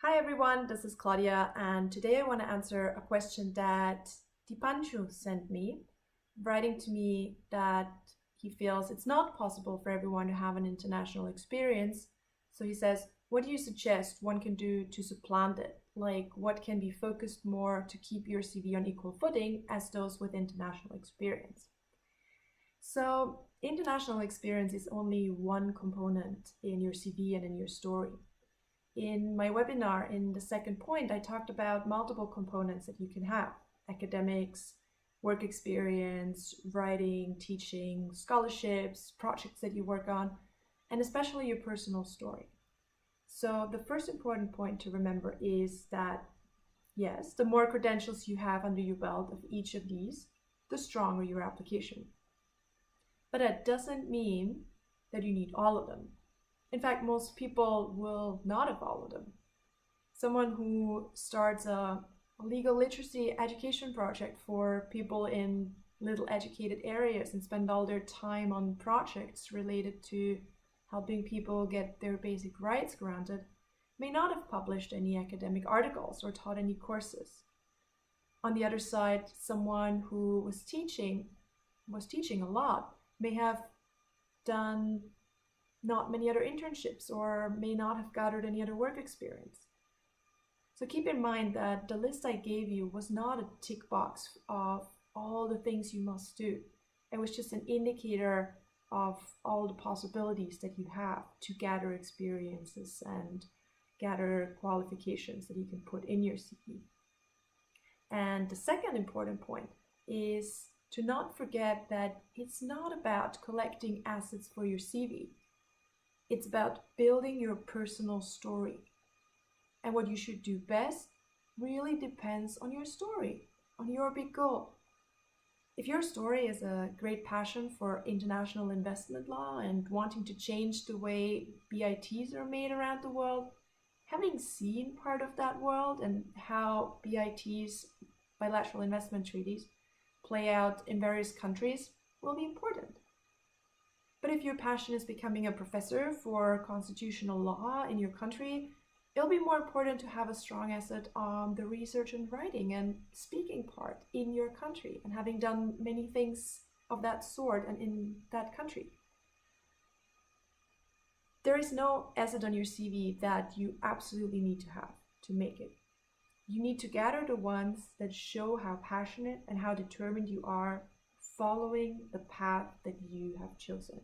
Hi everyone, this is Claudia, and today I want to answer a question that Dipanshu sent me, writing to me that he feels it's not possible for everyone to have an international experience. So he says, what do you suggest one can do to supplant it? Like, what can be focused more to keep your CV on equal footing as those with international experience? So, international experience is only one component in your CV and in your story. In my webinar, in the second point, I talked about multiple components that you can have: academics, work experience, writing, teaching, scholarships, projects that you work on, and especially your personal story. So the first important point to remember is that, yes, the more credentials you have under your belt of each of these, the stronger your application. But that doesn't mean that you need all of them. In fact, most people will not have all of them. Someone who starts a legal literacy education project for people in little educated areas and spend all their time on projects related to helping people get their basic rights granted may not have published any academic articles or taught any courses. On the other side, someone who was teaching a lot may have done not many other internships or may not have gathered any other work experience. So keep in mind that the list I gave you was not a tick box of all the things you must do. It was just an indicator of all the possibilities that you have to gather experiences and gather qualifications that you can put in your CV. And the second important point is to not forget that it's not about collecting assets for your CV. It's about building your personal story. And what you should do best really depends on your story, on your big goal. If your story is a great passion for international investment law and wanting to change the way BITs are made around the world, having seen part of that world and how BITs, bilateral investment treaties, play out in various countries will be important. But if your passion is becoming a professor for constitutional law in your country, it'll be more important to have a strong asset on the research and writing and speaking part in your country and having done many things of that sort and in that country. There is no asset on your CV that you absolutely need to have to make it. You need to gather the ones that show how passionate and how determined you are following the path that you have chosen.